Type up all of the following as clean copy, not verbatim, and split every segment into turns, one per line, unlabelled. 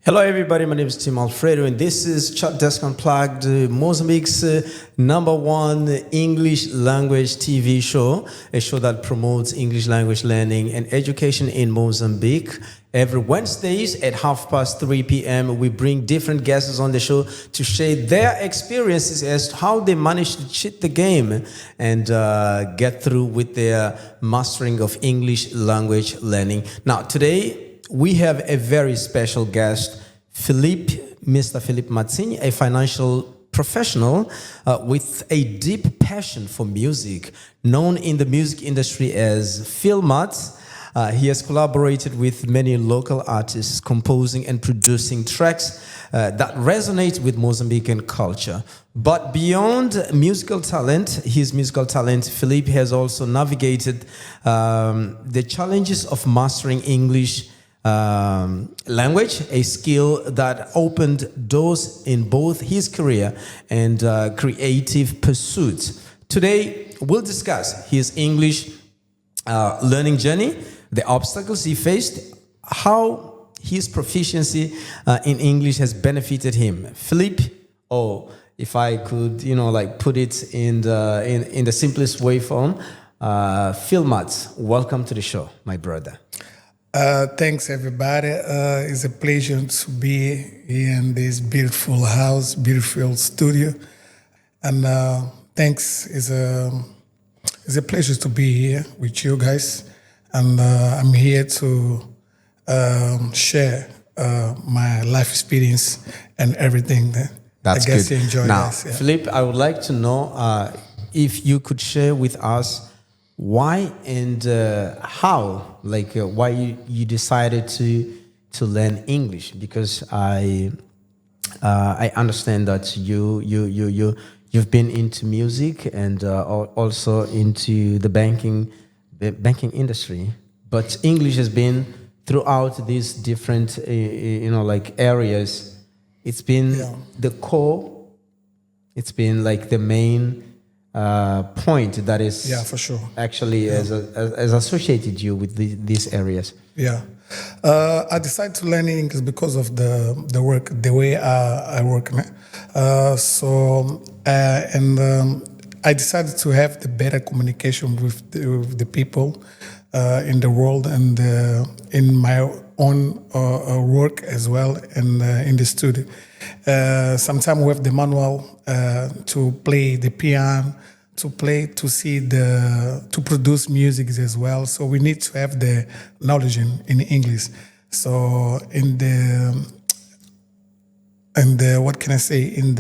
Hello, everybody. My name is Tim Alfredo, and this is Chat Desk Unplugged, Mozambique's #1 English language TV show, a show that promotes English language learning and education in Mozambique. Every Wednesdays at 3:30 p.m., we bring different guests on the show to share their experiences as to how they managed to cheat the game and get through with their mastering of English language learning. Now, today, we have a very special guest, Mr. Philippe Matzini, a financial professional with a deep passion for music, known in the music industry as Phil Matz. He has collaborated with many local artists, composing and producing tracks that resonate with Mozambican culture. But beyond his musical talent, Philippe has also navigated the challenges of mastering English language, a skill that opened doors in both his career and creative pursuits. Today, we'll discuss his English learning journey, the obstacles he faced, how his proficiency in English has benefited him. Philippe, if I could, put it in the simplest way form, Phil Matz, welcome to the show, my brother.
Thanks, everybody. It's a pleasure to be here in this beautiful house, beautiful studio. And thanks. It's a pleasure to be here with you guys. And I'm here to share my life experience and everything.
That's
I guess
good.
You enjoy
now,
this. Yeah.
Philippe, I would like to know if you could share with us why and how, why you decided to learn English? Because I understand that you've been into music and also into the banking industry, but English has been throughout these different areas. It's been the core. It's been like the main point that is
for sure
actually as associated you with these areas.
I decided to learn English because of the work, the way I work. I decided to have the better communication with the people in the world and in my own work as well, and in the studio. Sometimes we have the manual to play the piano, to produce music as well. So we need to have the knowledge in English. So in what can I say, in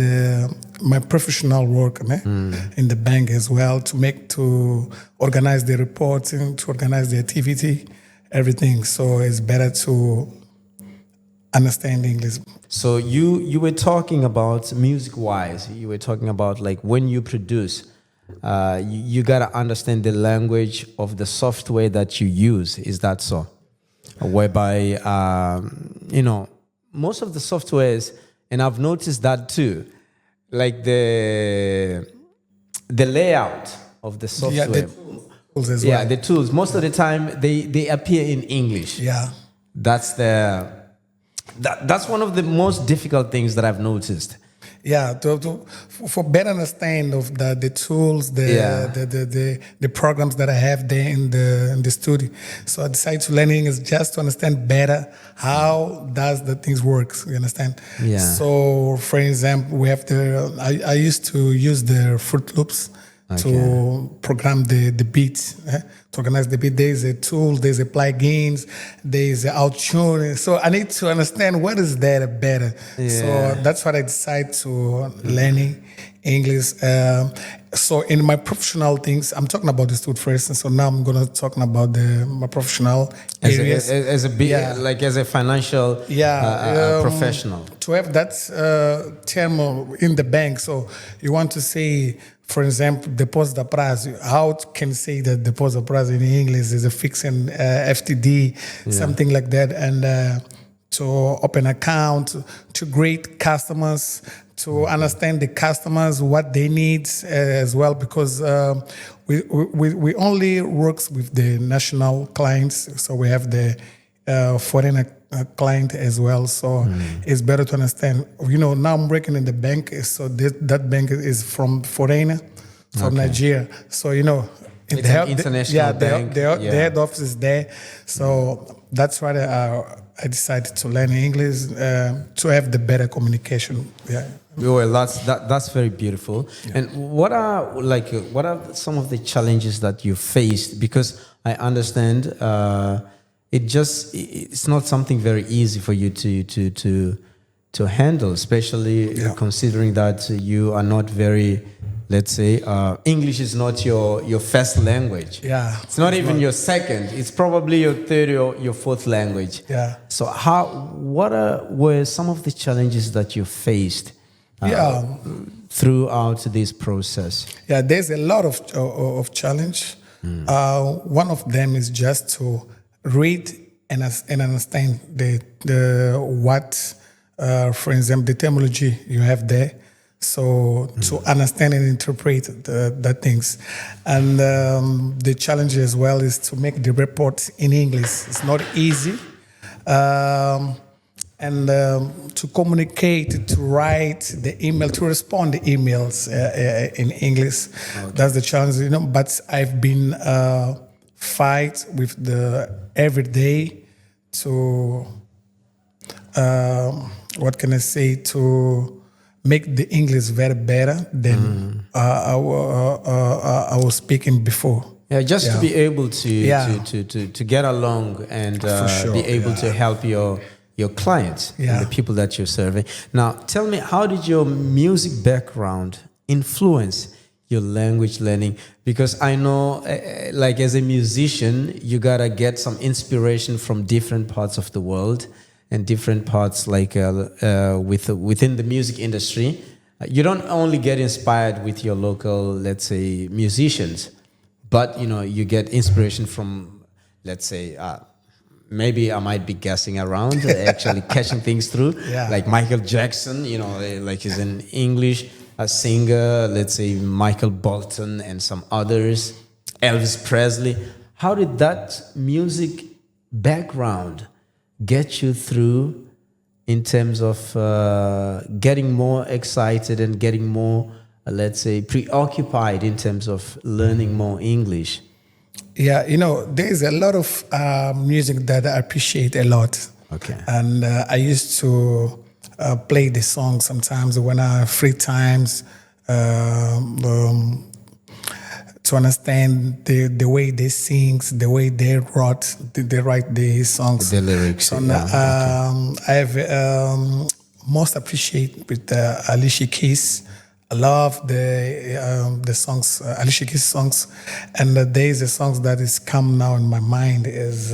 my professional work, in the bank as well, to organize the reporting, to organize the activity, everything. So it's better to understand English.
So you were talking about music-wise. You were talking about when you produce, you gotta understand the language of the software that you use. Is that so? Whereby most of the softwares, and I've noticed that too, like the layout of the software.
The tools as well.
The tools. Most of the time they appear in English. That's one of the most difficult things that I've noticed.
For better understand of the tools, the programs that I have there in the studio. So I decided to learn English just to understand better how does the things work. You understand? So for example, we have I used to use the Fruit Loops to program the beats, to organize the beat. There's a tool, there's a plugins, there's a out-tuning. So I need to understand what is that better. So that's what I decided to learning English. So in my professional things, I'm talking about the studio first, and so now I'm gonna talk about my professional areas.
As a financial professional.
To have that term in the bank, so you want to say, for example, depósito a prazo. How can you say that depósito a prazo in English is a fixed FTD, something like that, and to open account, to greet customers, to understand the customers, what they need as well, because we only works with the national clients, so we have the foreign client as well. So it's better to understand. You know, now I'm working in the bank, so that bank is from foreigner, from Nigeria. So you know,
it's an international bank.
The head office is there. So that's why I decided to learn English to have the better communication. Yeah.
Well, that's very beautiful. Yeah. And what are some of the challenges that you faced? Because I understand it's not something very easy for you to handle, especially considering that you are not very, let's say, English is not your first language.
Yeah.
It's not even your second. It's probably your third or your fourth language.
Yeah.
So what were some of the challenges that you faced throughout this process?
Yeah, there's a lot of challenge. One of them is just to read and understand the what, for example, the terminology you have there. So to understand and interpret the things. And the challenge as well is to make the report in English. It's not easy. And to communicate, to write the email, to respond to emails in English. Okay. That's the challenge, you know. But I've been fight with every day to what can I say, to make the English very better than I was speaking before.
Yeah, just to be able to get along and be able to help your clients and the people that you're serving. Now, tell me, how did your music background influence your language learning? Because I know, like as a musician, you gotta get some inspiration from different parts of the world and different parts, like within the music industry. You don't only get inspired with your local, let's say, musicians, but you get inspiration from, let's say, maybe I might be guessing around, actually catching things through. Yeah. Like Michael Jackson, like he's an English singer, let's say Michael Bolton and some others, Elvis Presley. How did that music background get you through in terms of getting more excited and getting more, let's say, preoccupied in terms of learning more English?
Yeah, there's a lot of music that I appreciate a lot.
Okay.
And I used to play the song sometimes when I have free times to understand the way they sing, the way they write the songs.
The lyrics.
So I have most appreciate with Alicia Keys. I love the songs, Alicia Keys songs, and there's a song that is come now in my mind is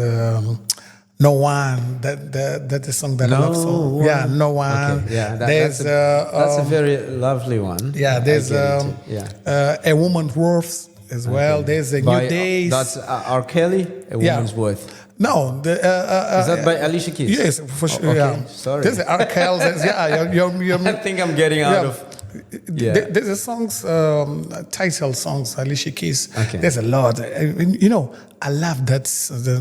No One. That's a song that I love so. Yeah, No One.
Okay. Yeah, that's a very lovely one.
Yeah, there's A Woman's Worth as well. Okay. There's a New Days.
That's R. Kelly. A Woman's Worth.
No,
is that by Alicia Keys?
Yes, for sure.
Okay,
yeah,
sorry.
There's R. Kelly.
I think I'm getting out of.
Yeah. There's a songs, title songs, Alicia Keys.
Okay.
There's a lot. I love that the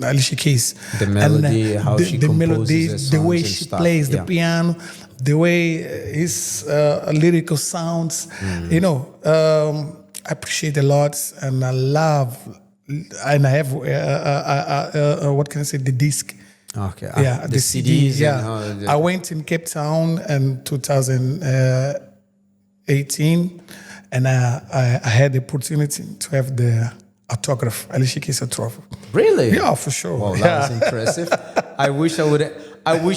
Alicia Keys.
The melody, how she composes
melody, the way she plays the piano, the way his lyrical sounds. I appreciate a lot, and I love, and I have what can I say, the disc.
Okay.
Yeah,
the CDs.
Yeah, I went in Cape Town in 2018, and I had the opportunity to have the autograph, Alicia Keys autograph.
Really?
Yeah, for sure.
Wow, that was impressive. I wish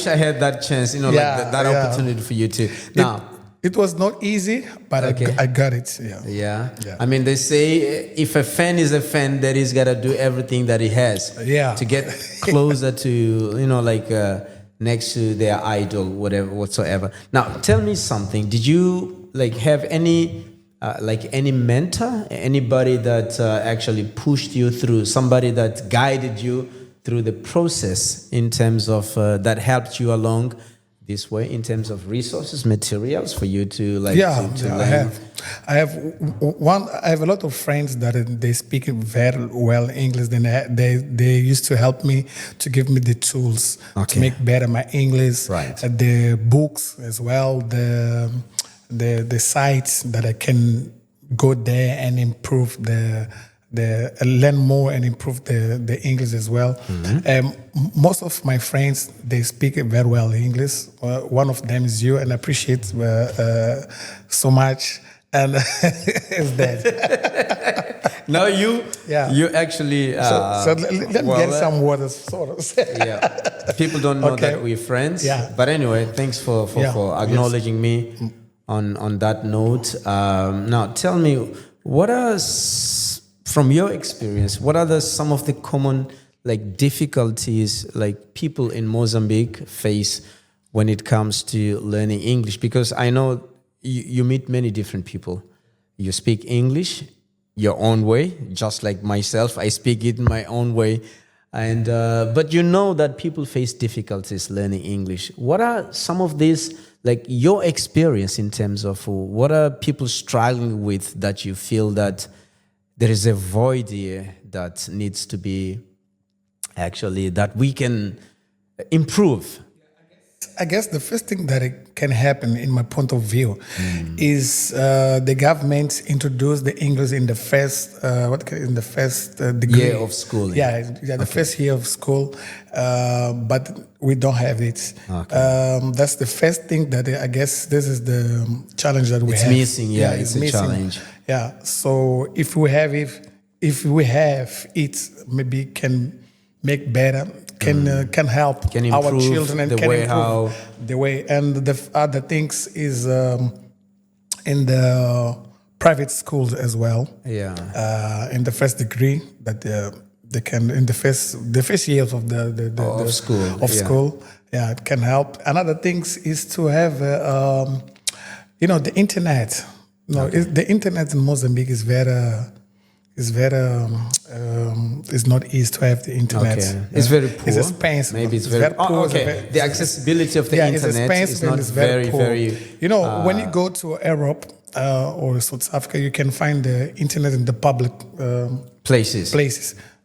I had that chance. That opportunity for you too. Now.
It was not easy, but I got it.
Yeah. I mean, they say if a fan is a fan, that he's got to do everything that he has to get closer to, next to their idol, whatsoever. Now, tell me something. Did you have any mentor, anybody that actually pushed you through, somebody that guided you through the process in terms of that helped you along this way in terms of resources, materials for you to like to
yeah,
learn?
I have one. I have a lot of friends that they speak very well English. Then they used to help me to give me the tools to make better my English.
Right.
The books as well. The sites that I can go there and improve the learn more and improve the English as well. Most of my friends, they speak very well English. One of them is you, and I appreciate so much. And is that
No, you actually
so let me get some water, sort of.
Yeah, people don't know that we're friends.
Yeah.
But anyway, thanks for acknowledging me on that note. Now, tell me, what are from your experience, what are some of the common like difficulties like people in Mozambique face when it comes to learning English? Because I know you meet many different people. You speak English your own way, just like myself. I speak it in my own way. And but you know that people face difficulties learning English. What are some of these, like your experience in terms of what are people struggling with that you feel that there is a void here that needs to be actually, that we can improve?
I guess the first thing that it can happen, in my point of view, is the government introduced the English in the first degree
year of school.
Yeah, the first year of school, but we don't have it. That's the first thing that I guess this is the challenge that we have.
It's missing. Yeah, it's a
missing.
challenge.
Yeah, so if we have it, maybe can make better. Can help
can
our children and
the
can
way
improve the way. And the other things is in the private schools as well.
Yeah.
In the first degree that they can in the first years of the
school.
School. Yeah, it can help. Another things is to have the internet. The internet in Mozambique is very. It's not easy to have the internet.
Okay. It's very poor.
It's expensive.
Maybe it's very poor. The accessibility of the internet is not very.
When you go to Europe or South Africa, you can find the internet in the public places.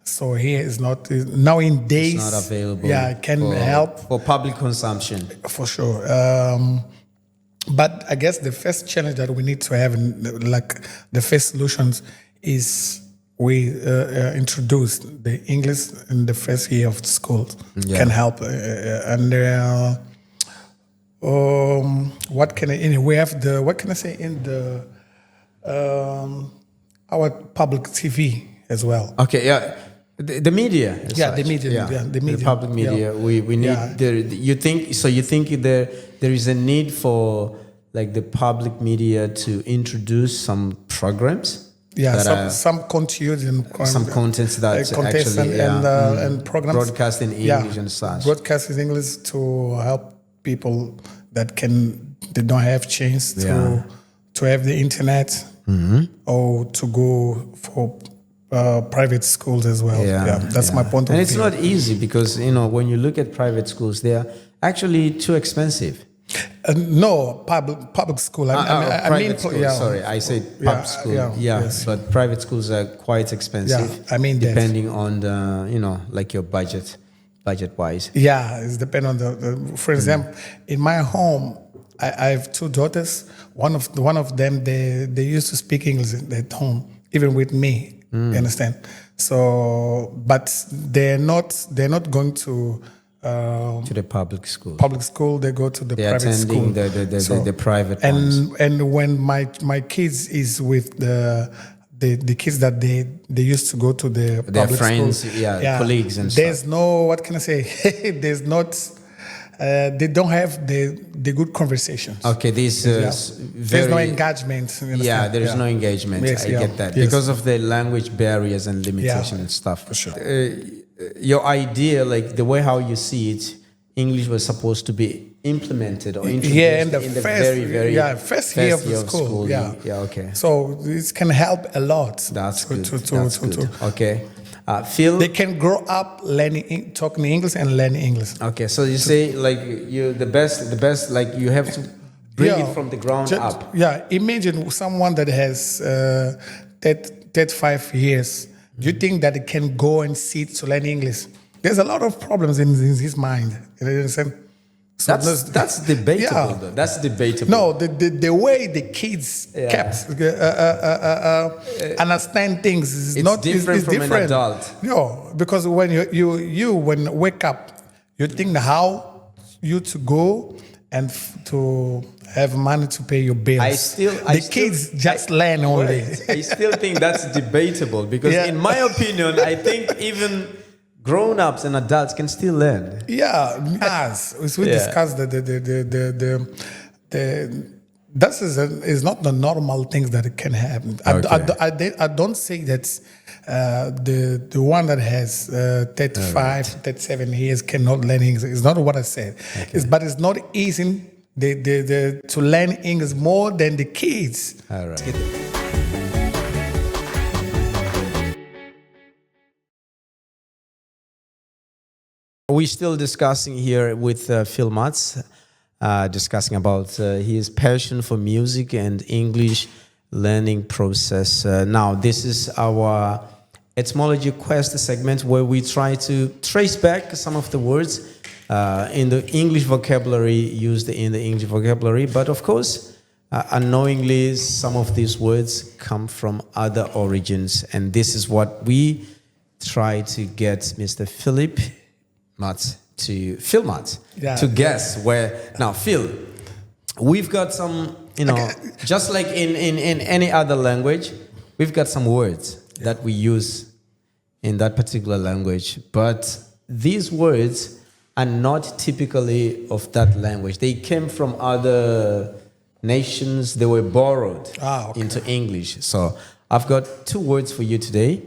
So here is not nowadays.
It's not available.
Yeah, it can help
for public consumption for
sure. But I guess the first challenge that we need to have, like the first solutions, is we introduce the English in the first year of school. Can help. What can I say in the our public TV as well.
Okay, yeah. The media.
The media.
The public media. We need you think there is a need for like the public media to introduce some programs?
Yeah, some content and
some contents that actually
and programs
broadcast in English and such.
Broadcast in English to help people that they don't have chance to have the internet or to go for private schools as well. That's my point of view.
And it's not easy because when you look at private schools, they are actually too expensive.
No, public school.
Private school. Sorry, I said public school. Yes. But private schools are quite expensive. Depending on the like your budget wise.
Yeah, it's depend on for example, in my home, I have two daughters. One of them they used to speak English at home, even with me. You understand? So, but they're not going to
the public school.
Public school, they go to the private school.
The private ones.
And when my kids is with the kids that they used to go to the
their
public
friends,
school,
colleagues and
there's
stuff.
No, what can I say? There's not. They don't have the good conversations.
Okay,
there's no engagement.
There is no engagement.
Yes,
I get that because of the language barriers and limitation and stuff.
For sure.
Your idea, like the way how you see it, English was supposed to be implemented or introduced
in the first year of school.
Okay.
So this can help a lot.
That's good. Okay. Phil.
They can grow up learning, talking English and learning English.
Okay, so you say like you the best like you have to bring it from the ground up.
Yeah, imagine someone that has 35 years. Do you think that it can go and sit to learn English? There's a lot of problems in his mind. You understand? So
that's debatable, though. That's debatable.
No, the way the kids kept understand things is not
different from
different.
An adult.
No, because when you when wake up, you think how you to go and to have money to pay your bills. The kids just learn only.
I still think that's debatable because, in my opinion, I think even grown-ups and adults can still learn.
Yeah, as we discussed this is not the normal things that it can happen.
Okay.
I don't say that the one that has 35, 37 years cannot learn English. It's not what I said.
Okay.
But it's not easy to learn English more than the kids.
All right. We're still discussing here with Phil Matz, discussing about his passion for music and English learning process. Now, this is our etymology quest segment where we try to trace back some of the words in the English vocabulary, used in the English vocabulary. But of course, unknowingly, some of these words come from other origins. And this is what we try to get Mr. Phil Matz to guess where. Now, Phil, we've got some, just like in any other language, we've got some words that we use in that particular language. But these words are not typically of that language. They came from other nations. They were borrowed into English. So I've got two words for you today.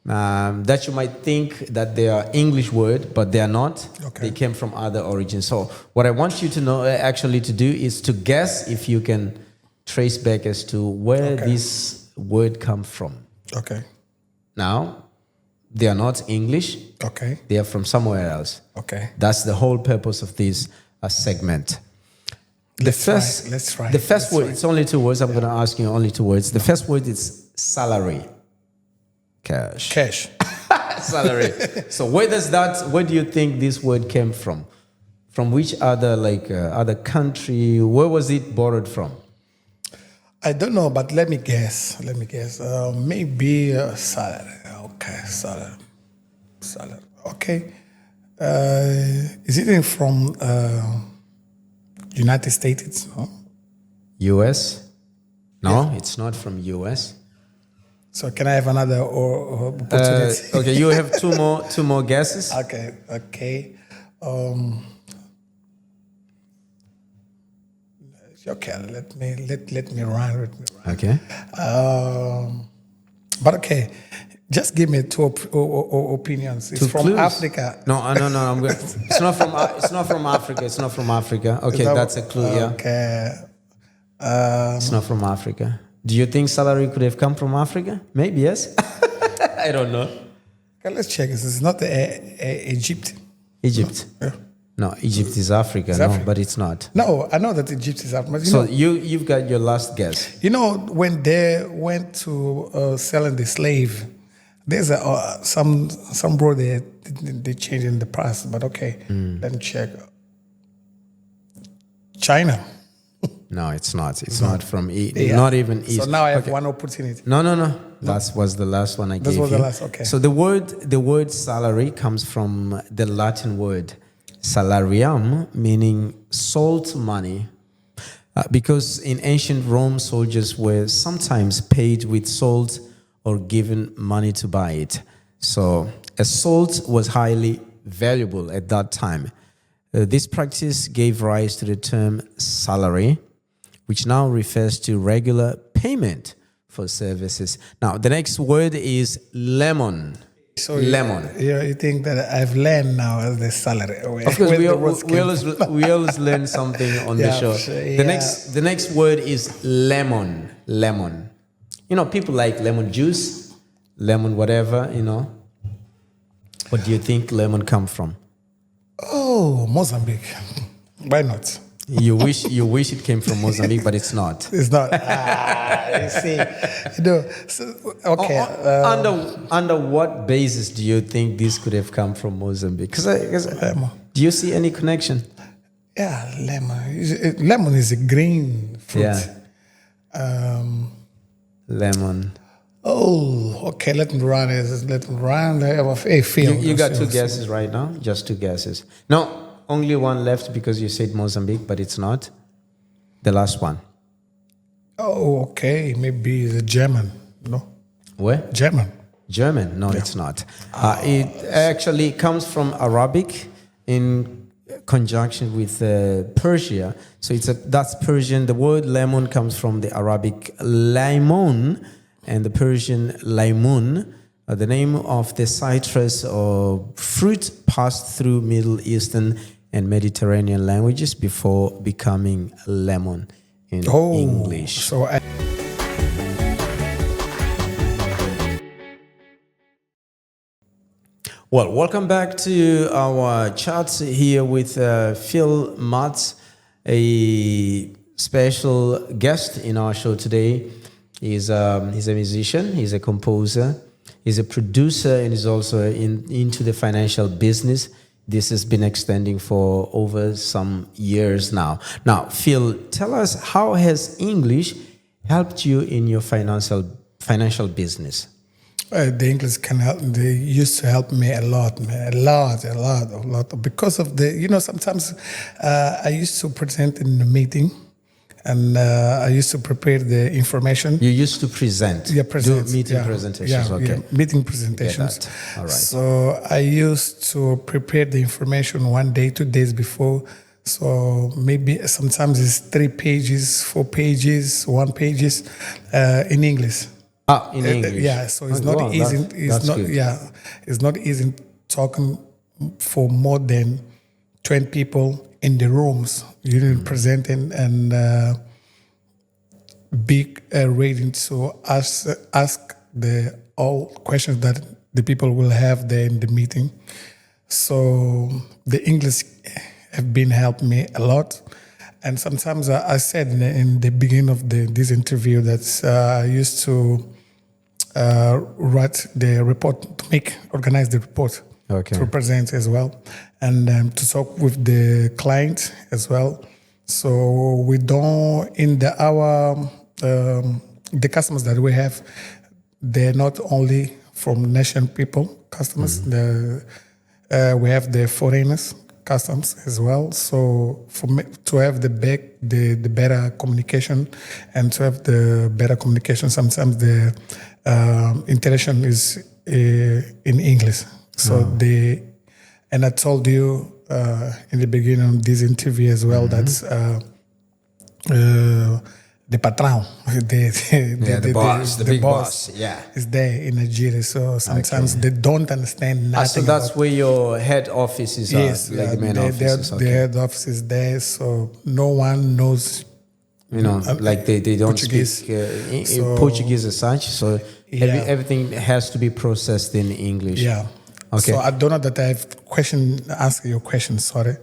That you might think that they are English word, but they are not. Okay. They came from other origins. So what I want you to know, actually to do, is to guess if you can trace back as to where this word come from. Okay. Now, they are not English. Okay. They are from somewhere else. Okay. That's the whole purpose of this segment. Let's try. The first word, it's only two words. I'm going to ask you only two words. The first word is salary. Cash. Salary. So where do you think this word came from? From which other other country? Where was it borrowed from?
I don't know, but let me guess. Maybe salary. Okay, salary. Okay. Is it from United States? No?
U.S.? No, it's not from U.S.
So can I have another opportunity?
Okay, you have two more guesses.
Okay. Okay, let me run.
Okay.
But okay, just give me two opinions. It's from clues? Africa.
No. I'm good. It's not from Africa. Okay, that's a clue. Yeah.
Okay.
It's not from Africa. Do you think salary could have come from Africa? Maybe yes. I don't know.
Okay, let's check. It's not Egypt.
Egypt.
Yeah.
No, Egypt is Africa.
Africa.
But it's not.
No, I know that Egypt is Africa.
So you've got your last guess.
When they went to selling the slave, there's some bro they changed in the past. But okay, let me check. China.
No, it's not. It's not from not even East.
So now I have one opportunity.
No. That was the last one I gave you.
This was the last, okay.
So the word salary comes from the Latin word salarium, meaning salt money. Because in ancient Rome, soldiers were sometimes paid with salt or given money to buy it. So a salt was highly valuable at that time. This practice gave rise to the term salary, which now refers to regular payment for services. Now, the next word is lemon.
So
lemon.
You think that I've learned now as the salary?
Of course, we always learn something on the show.
Sure,
The next word is lemon. Lemon. People like lemon juice, lemon whatever, What do you think lemon come from?
Oh, Mozambique. Why not?
You wish it came from Mozambique, but it's not.
It's not. You see, okay.
Under what basis do you think this could have come from Mozambique? Because do you see any connection?
Yeah, lemon. Lemon is a green fruit.
Yeah. Lemon.
Oh, okay. Let me run. Hey, Phil.
You got two guesses right now. Just two guesses. No. Only one left because you said Mozambique, but it's not. The last one.
Oh, okay. Maybe the German. No.
Where?
German.
German? No, it's not. It actually comes from Arabic in conjunction with Persia. So that's Persian. The word lemon comes from the Arabic laymun and the Persian laymun. The name of the citrus or fruit passed through Middle Eastern and Mediterranean languages before becoming lemon in English.
So
well, welcome back to our chat here with Phil Matz, a special guest in our show today. He's a musician, he's a composer, he's a producer, and he's also into the financial business. This has been extending for over some years now. Now, Phil, tell us, how has English helped you in your financial business?
The English can help. They used to help me a lot, man. A lot. Because of sometimes I used to present in a meeting. And I used to prepare the information.
You used to present?
Yeah, present.
Do meeting presentations, okay.
Yeah, meeting presentations.
All right.
So I used to prepare the information 1 day, 2 days before. So maybe sometimes it's 3 pages, 4 pages, 1 pages in English.
In English?
Yeah, so it's not easy. It's not easy talking for more than 20 people in the rooms. You didn't present and be ready to ask all questions that the people will have there in the meeting. So the English have been helping me a lot. And sometimes I said in the beginning of this interview that I used to write the report, organize the report.
Okay.
To present as well, and to talk with the client as well. So we don't the customers that we have, they're not only from nation people customers. Mm-hmm. We have the foreigners customers as well. So for me, to have the better communication, and to have the better communication, sometimes the interaction is in English. So and I told you in the beginning of this interview as well, mm-hmm. That the patron, the boss, the big boss, yeah, is there in Nigeria. So sometimes they don't understand nothing.
So that's where your head offices are,
yes,
like the main offices.
The head office is there, so no one knows.
Like they don't
Portuguese.
Speak Portuguese as such. So everything has to be processed in English.
Yeah. Okay. So I don't know that I have ask your question. Sorry.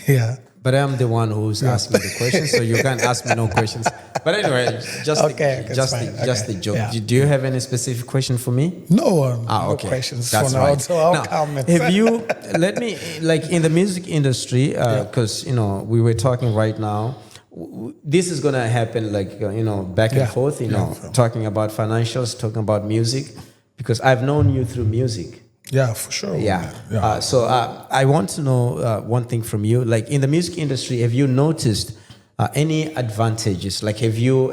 Yeah.
But I'm the one who's asking the questions, so you can't ask me no questions. But anyway, just the joke. Yeah. Do you have any specific question for me?
No, no questions for now. Right. So I'll comment.
Have you? Let me, like, in the music industry, because we were talking right now. This is gonna happen, like back and forth. Talking about financials, talking about music, because I've known you through music.
Yeah, for sure.
Yeah. So I want to know one thing from you. Like, in the music industry, have you noticed any advantages? Like, have you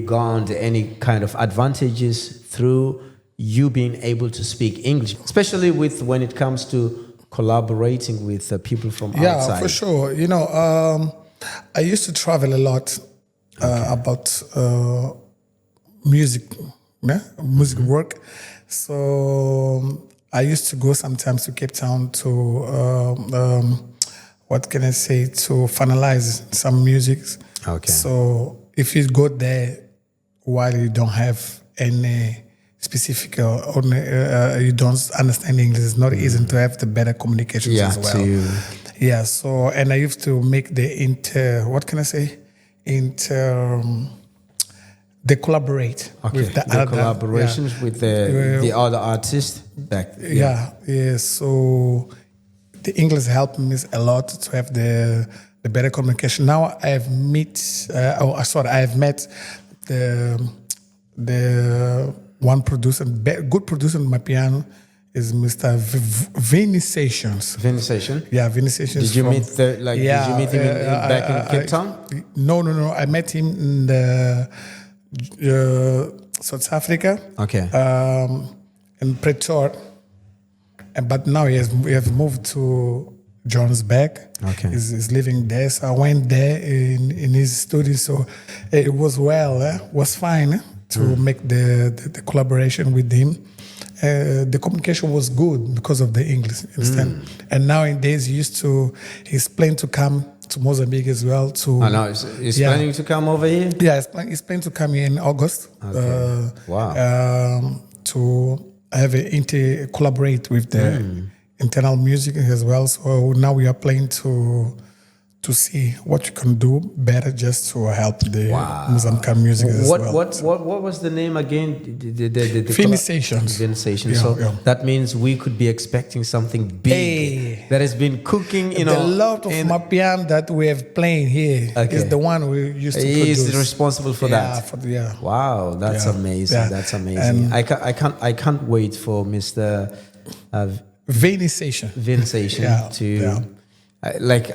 garnered any kind of advantages through you being able to speak English, especially when it comes to collaborating with people from outside?
Yeah, for sure. I used to travel a lot about music work. So I used to go sometimes to Cape Town to, to finalize some music. Okay. So if you go there while you don't have any specific or you don't understand English, it's not easy to have the better communications as well. Yeah, so, and I used to make the they collaborate with the other
collaborations with the other artists back.
So the English helped me a lot to have the better communication. Now I have met the one producer, good producer on my piano is Mr. Vinny Sessions.
Vinny Sessions?
Yeah, Vinny Sessions.
Did you meet did you meet him back in Cape Town?
No. I met him in the South Africa.
Okay.
In Pretoria. But now he has moved to Johannesburg.
Okay.
He's living there. So I went there in his studio. So it was was fine to make the collaboration with him. The communication was good because of the English, understand? And nowadays he's planning to come to Mozambique as well. He's
planning to come over here?
Yeah, he's planning to come here in August.
Okay.
Wow. To collaborate with the internal music as well. So now we are planning to see what you can do better just to help the Mozambican music as well.
What was the name again? The
Finnisations.
Finnisations. That means we could be expecting something big that has been cooking,
The lot of Mapian that we have playing here is the one we used to produce.
He is responsible for that. Wow, that's amazing. Yeah. That's amazing. I can't wait for Mr.
Finnisation
to.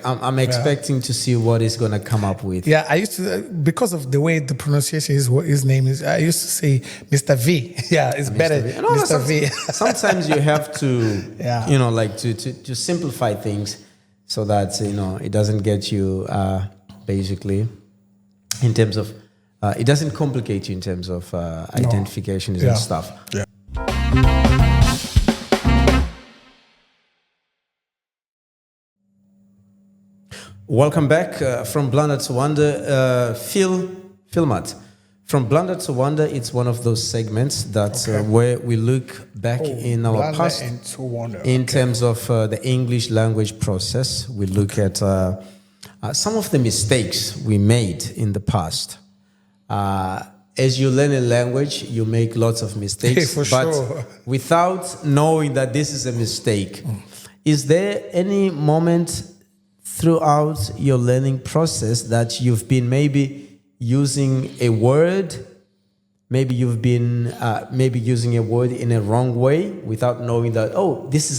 I'm expecting to see what he's going to come up with.
Yeah, I used to, because of the way the pronunciation is, what his name is, I used to say Mr. V. Yeah, it's better, Mr. V.
Sometimes you have to, to simplify things so that, it doesn't get you basically in terms of, it doesn't complicate you in terms of identifications and stuff.
Yeah.
Welcome back from Blunder to Wonder. Philmat. From Blunder to Wonder, it's one of those segments that where we look back in our past in terms of the English language process. We look at some of the mistakes we made in the past. As you learn a language, you make lots of mistakes, without knowing that this is a mistake. Is there any moment throughout your learning process that you've been maybe using a word, maybe you've been using a word in a wrong way without knowing that this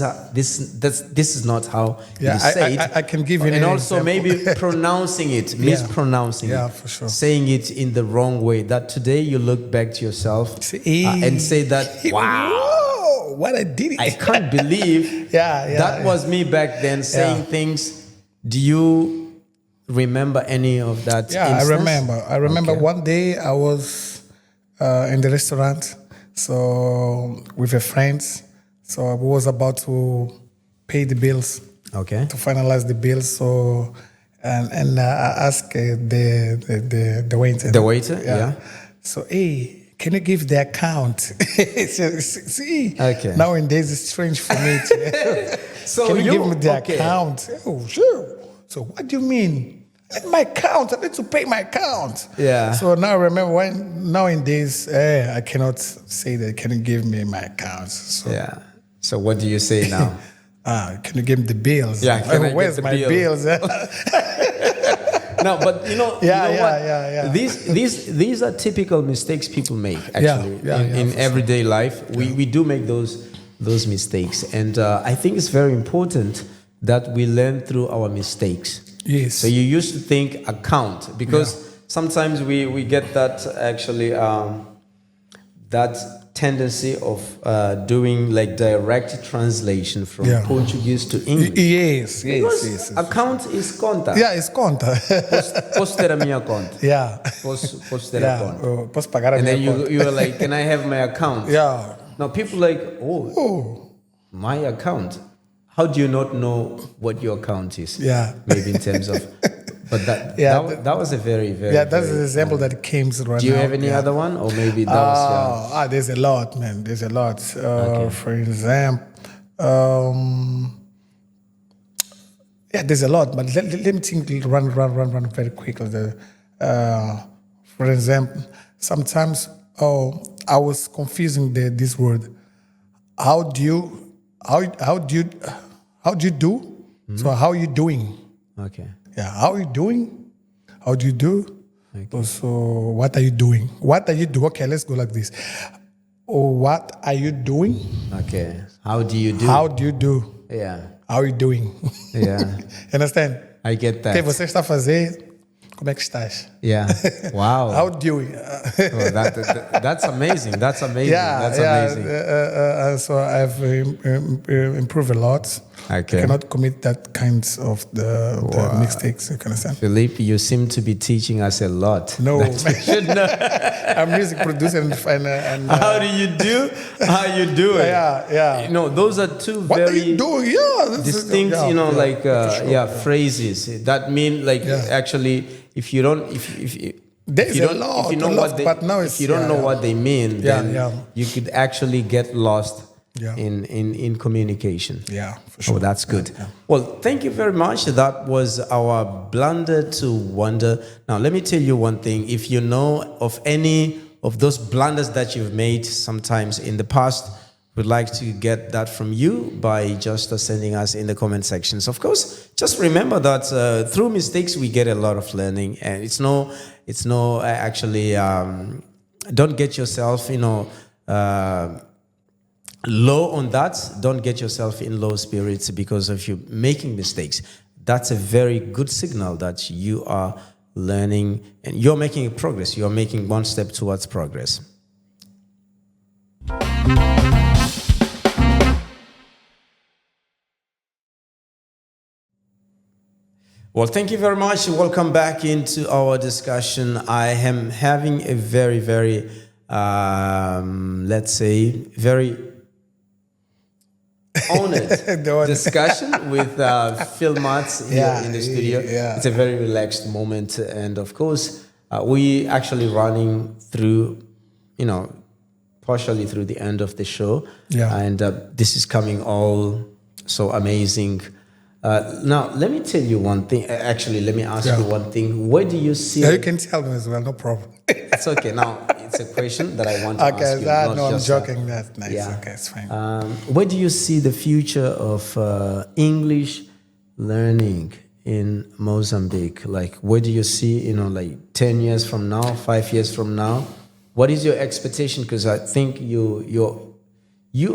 is not how it is said.
I can give you
an example. Maybe pronouncing it, mispronouncing it,
for sure,
saying it in the wrong way. That today you look back to yourself and say that wow,
what I did!
I can't believe that was me back then saying things. Do you remember any of that?
Yeah,
instance?
I remember one day I was in the restaurant, so with a friends. So I was about to pay the bills.
Okay.
To finalize the bills. So and I asked the waiter.
The waiter, yeah.
So can you give the account? See, nowadays it's strange for me. So can you give me the account? Oh, sure. So what do you mean? My account. I need to pay my account.
Yeah.
So now I remember nowadays I cannot say that. Can you give me my account? So,
yeah. So what do you say now?
Can you give me the bills?
Yeah.
Where's my bills?
No, but you know what? These are typical mistakes people make actually in everyday life. We do make those mistakes, and I think it's very important that we learn through our mistakes.
Yes.
So you used to think account because sometimes we get that actually that tendency of doing like direct translation from Portuguese to English.
Yes.
Account is conta.
Yeah, it's conta.
Posso ter a minha conta.
Yeah.
Posso ter a conta.
Posso pagar a minha conta.
And then you were like, can I have my account?
Yeah.
Now people like, my account. How do you not know what your account is?
Yeah.
Maybe in terms of But that
Yeah,
that was a very, very,
yeah, that's
very,
an example that came right now.
do you have any other one, or maybe that was
There's a lot, man. There's a lot.
Okay.
For example, yeah, there's a lot, but let me think, run very quickly. For example, sometimes, I was confusing this word. How do you, how do you do? So how you doing?
Okay.
Yeah, how you doing? How do you do?
Okay.
So what are you doing? What are you doing? Okay, let's go like this. Oh, what are you doing?
Okay. How do you do?
How do you do?
Yeah.
How are you doing?
Yeah.
Understand?
I get
O que
that.
você está a fazer? Como é que estás?
Yeah. Wow.
How do you?
Oh, that's amazing. That's amazing. That's amazing.
So I've improved a lot.
Okay.
I cannot commit that kinds of the mistakes. You can understand?
Philippe, you seem to be teaching us a lot.
No,
That you should know.
I'm music producer and
How do you do? How you do it?
yeah.
You know, those are two
What are
very
you doing? Yeah,
distinct, phrases that mean actually, if you don't,
There's
you
a
don't,
lot,
if you know
a lot,
what they,
but now
if
it's,
you don't know what they mean, then
yeah.
you could actually get lost
Yeah.
in communication.
Yeah, for sure.
Oh, that's good.
Yeah.
Well, thank you very much. That was our blunder to wonder. Now, let me tell you one thing. If you know of any of those blunders that you've made sometimes in the past, we'd like to get that from you by just sending us in the comment sections. Of course, just remember that through mistakes we get a lot of learning, and it's no actually don't get yourself low on that. Don't get yourself in low spirits because of you making mistakes. That's a very good signal that you are learning and you're making progress. You're making one step towards progress. Well, thank you very much. Welcome back into our discussion. I am having a very, very, let's say, very honored discussion with Phil Matz here in the studio.
Yeah.
It's a very relaxed moment. And of course, we actually running through, partially through the end of the show.
Yeah.
And this is coming all so amazing. Now, let me tell you one thing. Actually, let me ask you one thing. Where do you see...
Yeah, you can tell me as well, no problem.
It's okay. Now, it's a question that I want to ask you.
I'm joking. That's nice.
Yeah.
Okay, it's fine.
Where do you see the future of English learning in Mozambique? Like, where do you see, 10 years from now, 5 years from now? What is your expectation? Because I think you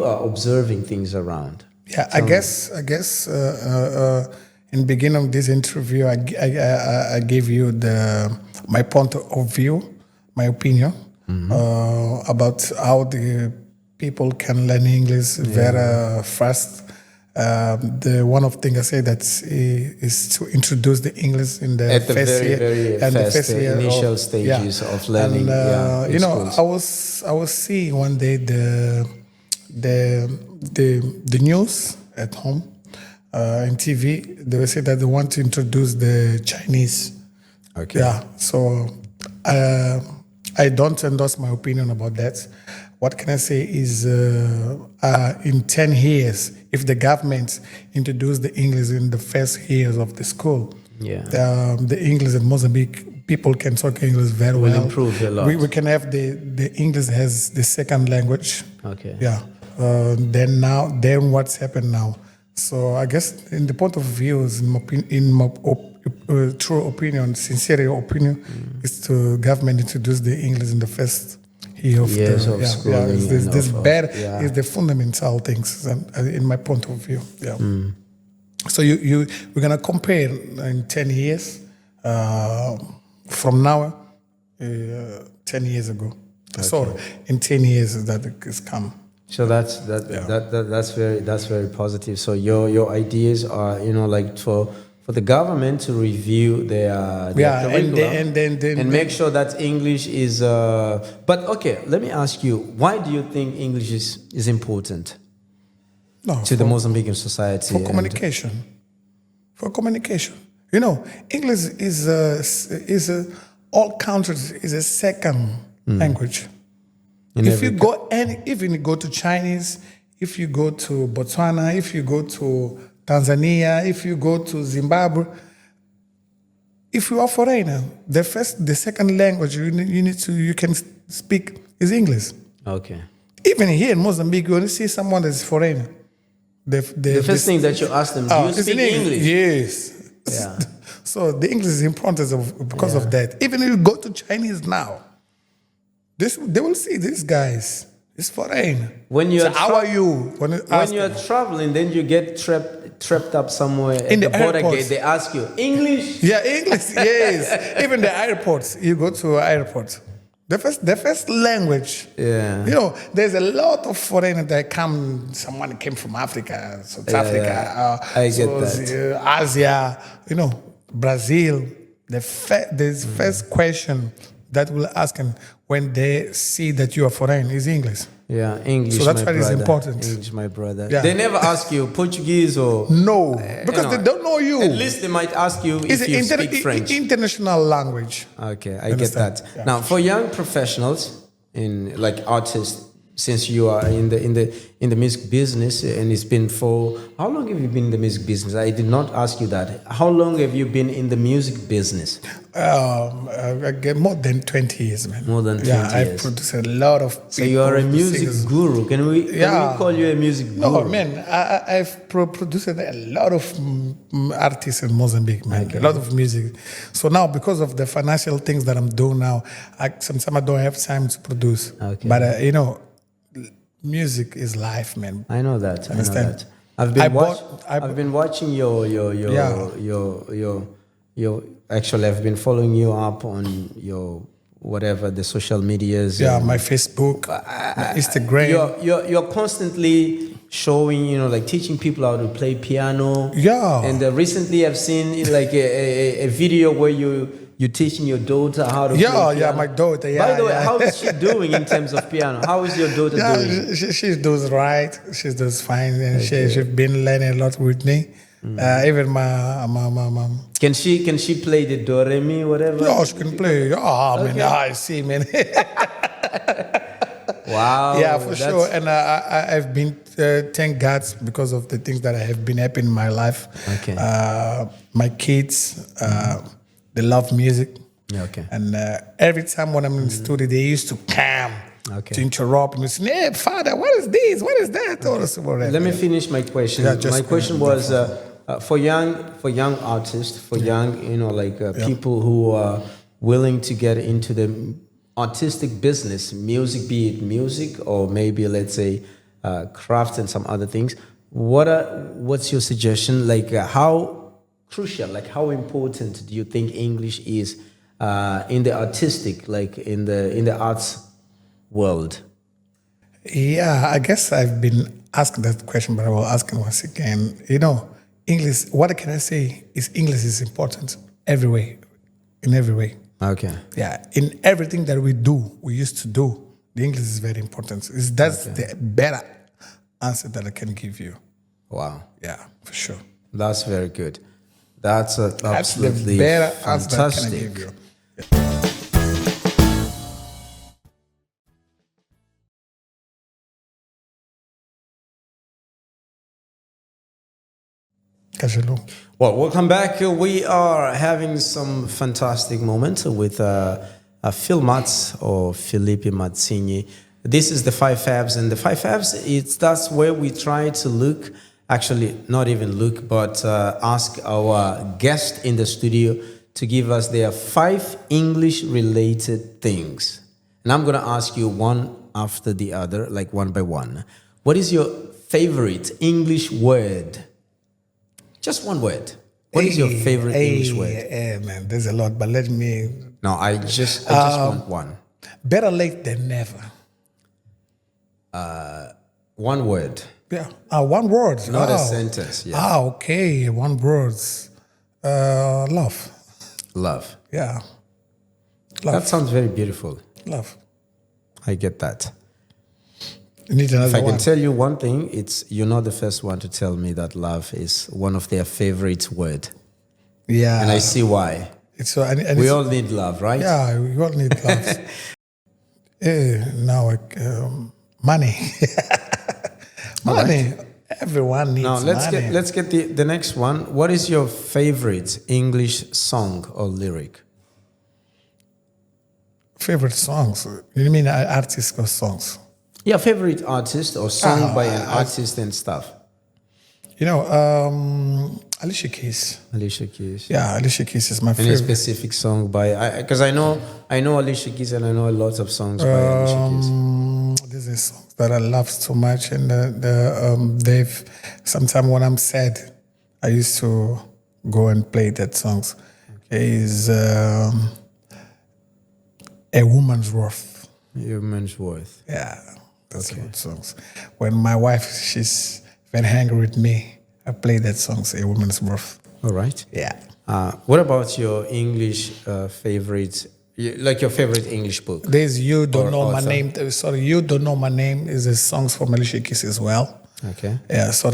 are observing things around.
Yeah, I guess in the beginning of this interview, I gave you my point of view, my opinion about how the people can learn English very fast. The one of things I say that is to introduce the English in the
at the
first
very,
year
very
and
fast
the first year
initial stages of learning.
And,
schools.
I was seeing one day the news at home in TV. They will say that they want to introduce the Chinese.
Okay.
Yeah. So I don't endorse my opinion about that. What can I say is in 10 years, if the government introduce the English in the first years of the school, the English in Mozambique, people can talk English very well.
Will improve a lot.
We can have the English as the second language.
Okay.
Yeah. Then what's happened now? So I guess in the point of view, in my true opinion, sincere opinion, is to government introduce the English in the first year of schooling. Is the fundamental things in my point of view. Yeah. So we're gonna compare in 10 years from now, 10 years ago. Okay. So in 10 years that has come.
So that's very positive. So your ideas are for the government to review their curriculum and make sure that English is. But okay, let me ask you: why do you think English is important to the Mozambican society?
For communication. For communication. You know, English is all countries is a second language. If you go even you go to Chinese, if you go to Botswana, if you go to Tanzania, if you go to Zimbabwe, if you are foreigner, the second language you can speak is English.
Okay.
Even here in Mozambique, when you see someone that's foreigner, the
first thing that you ask them, do you speak English?
Yes.
Yeah.
So the English is important because of that. Even if you go to Chinese now, they will see these guys. It's foreign.
When you
how are you? When
you are traveling, then you get trapped up somewhere in the border gate. They ask you English.
Yeah, English. Yes. Even the airports. You go to airport. The first language.
Yeah.
You know, there's a lot of foreigners that come. Someone came from Africa, South Africa.
Yeah. I get that.
Asia. You know, Brazil. The first question that will ask them when they see that you are foreign is English.
Yeah, English.
So that's why it's important.
English, my brother.
Yeah.
They never ask you Portuguese or
no, because they don't know you.
At least they might ask you if you speak French.
International language.
Okay, I get that. Yeah. Now, for young professionals like artists, since you are in the music business, and it's been for how long have you been in the music business? I did not ask you that. How long have you been in the music business?
More than 20 years, man.
More than 20 years.
Yeah, I produce a lot of people.
So you are a music guru. Can we call you a music guru?
No, man. I've produced a lot of artists in Mozambique, man. Okay. A lot of music. So now, because of the financial things that I'm doing now, sometimes I don't have time to produce. Okay. But, you know, music is life, man.
I know that.
Understand?
I've been watching your actually I've been following you up on your whatever the social medias.
Yeah, my Facebook, my Instagram.
You're constantly showing, you know, like teaching people how to play piano.
Yeah.
And recently I've seen like a video where you're teaching your daughter how to play piano.
Yeah, my daughter. Yeah.
By the way, how is she doing in terms of piano? How is your daughter doing?
She does right. She does fine, and she's been learning a lot with me. Even my mom.
Can she play the do re mi whatever?
Yeah, she can play. Man, I see, man.
Wow.
Yeah, for sure. And I've been thank God because of the things that have been happening in my life.
Okay.
My kids, they love music.
Okay.
And every time when I'm in the studio, they used to come. Okay. To interrupt me, say, "Hey, father, what is this? What is that?" Okay.
Let me finish my question. Yeah, my question was for young artists, for young, you know, like people who are willing to get into the artistic business, music, be it music or maybe let's say craft and some other things. What's your suggestion? Like how crucial, like how important do you think English is in the artistic, like in the arts world?
Yeah, I guess I've been asked that question, but I will ask it once again. You know, English, what can I say is English is important every way, in every way.
Okay.
Yeah, in everything that we used to do, the English is very important. That's the better answer that I can give you.
Wow.
Yeah, for sure.
That's very good. That's absolutely
the better
fantastic.
Answer that I can give you. Yeah.
Well, welcome back. We are having some fantastic moments with Phil Matz or Felipe Mazzini. This is the 5 Fabs, and the 5 Fabs, that's where we try to look, actually not even look, but ask our guest in the studio to give us their 5 English-related things. And I'm going to ask you one after the other, like one by one. What is your favorite English word? Just one word. What is your favorite English word?
Yeah, man, there's a lot, but let me...
No, I just want one.
Better late than never.
One word.
Yeah, one word.
Not a sentence. Yeah.
Okay, one word. Love.
Love.
Yeah.
Love. That sounds very beautiful.
Love.
I get that.
You need another
If I can
one.
tell you one thing, you're not the first one to tell me that love is one of their favorite word.
Yeah.
And I see why.
And
we all need love, right?
Yeah, we all need love. Now, money. Money. Right. Everyone needs
now,
money.
Let's get the next one. What is your favorite English song or lyric?
Favorite songs? You mean artists or songs?
Yeah, favorite artist or song by an artist and stuff.
You know, Alicia Keys.
Alicia Keys.
Yeah, Alicia Keys is my favorite.
Any specific song by? Because I know Alicia Keys and I know lots of songs by Alicia Keys.
There's a song that I love so much, and they've sometimes when I'm sad, I used to go and play that songs. Okay. Is A Woman's Worth.
A Woman's Worth.
Yeah, that's good songs. When my wife, she's very angry with me, I play that song, A Woman's Worth.
All right.
Yeah.
What about your English favorite, like your favorite English book?
There's You Don't Know My Name. Sorry, You Don't Know My Name is a song from Alicia Keys as well.
Okay.
Yeah, so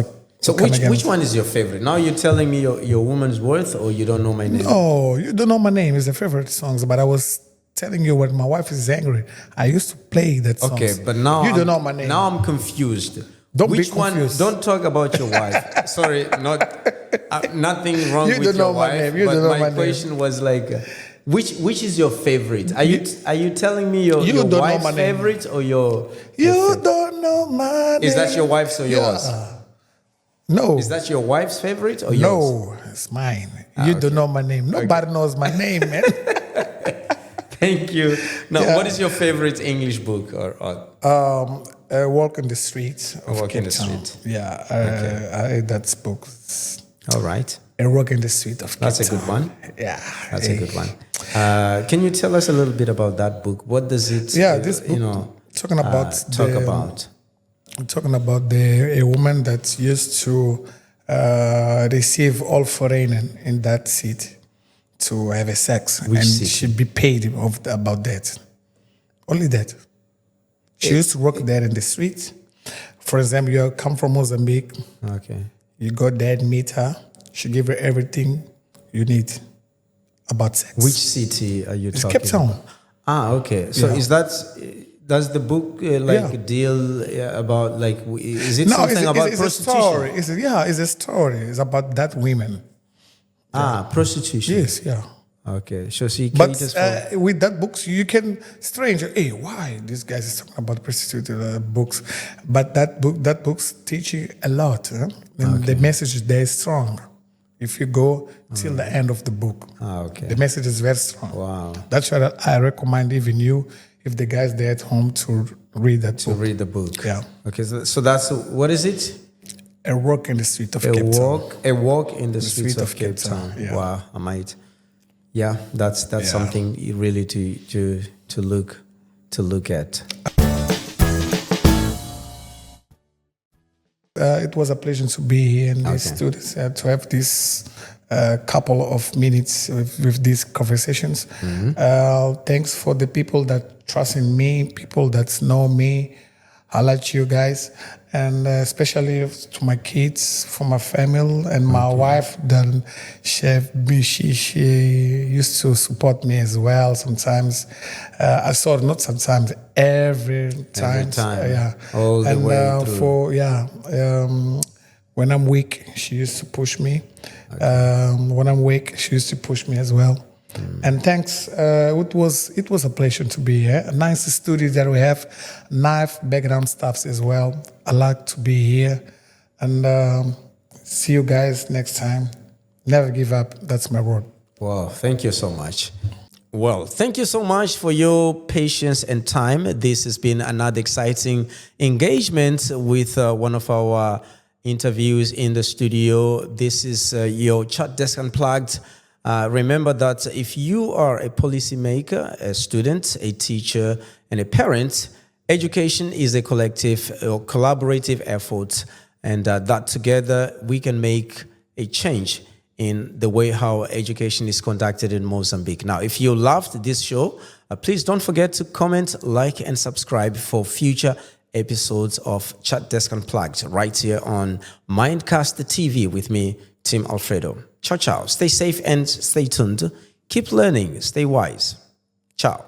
which one is your favorite? Now you're telling me your Woman's Worth or You Don't Know My Name?
No, You Don't Know My Name is the favorite songs, but I was telling you when my wife is angry, I used to play that song.
Okay, but now
You Don't Know My Name.
Now I'm confused.
Which
one? Don't talk about your wife. Sorry, nothing wrong with your wife. But my question was like, which is your favorite? Are you telling me your wife's favorite or your?
You don't know my name.
Is that your wife's or yours?
No.
Is that your wife's favorite or yours?
No, it's mine. You don't know my name. Nobody knows my name, man.
Thank you. Now, what is your favorite English book or
A Walk in the Streets of
Walk in the
Town.
Street.
Yeah, that's book.
All right.
A Walk in the Street of Cape Town.
That's a good one.
Yeah.
That's a good one. Can you tell us a little bit about that book? What does it,
this book, talking about I'm talking about a woman that used to receive all foreign in that city to have a sex.
Which city?
She'd be paid about that. Only that. She used to work there in the street. For example, you come from Mozambique.
Okay.
You go there and meet her. She give her everything you need about sex.
Which city are you talking
Cape Town.
about? Okay. So does the book deal about like, is it something about prostitution?
It's a story. It's about that women.
Prostitution.
Yes, yeah.
Okay, so she
caters for... with that books, you can strange. Hey, why this guy is talking about prostitute books? But that books teach you a lot. Huh? And the message there is strong. If you go till the end of the book, the message is very strong.
Wow,
that's why I recommend even you, if the guys there at home, to read that.
To read the book.
Yeah.
Okay, so that's what is it?
A Walk in the Street of Cape Town.
A walk in the streets of Cape Town.
Yeah.
Wow, I might. Yeah, that's something really to look at.
It was a pleasure to be here in this studio, to have this couple of minutes with these conversations. Thanks for the people that trust in me, people that know me. I like you guys, and especially to my kids, for my family, and my wife. That she used to support me as well. Sometimes, not sometimes, every time.
All the way through.
When I'm weak, she used to push me. When I'm weak, she used to push me as well. And thanks. It was a pleasure to be here. A nice studio that we have, nice background stuffs as well. I like to be here, and see you guys next time. Never give up. That's my word.
Wow, thank you so much. Well, thank you so much for your patience and time. This has been another exciting engagement with one of our interviews in the studio. This is your Chat Desk Unplugged. Remember that if you are a policymaker, a student, a teacher, and a parent, education is a collective or collaborative effort, and that together we can make a change in the way how education is conducted in Mozambique. Now, if you loved this show, please don't forget to comment, like, and subscribe for future episodes of Chat Desk Unplugged right here on Mindcast TV with me, Tim Alfredo. Ciao, ciao. Stay safe and stay tuned. Keep learning. Stay wise. Ciao.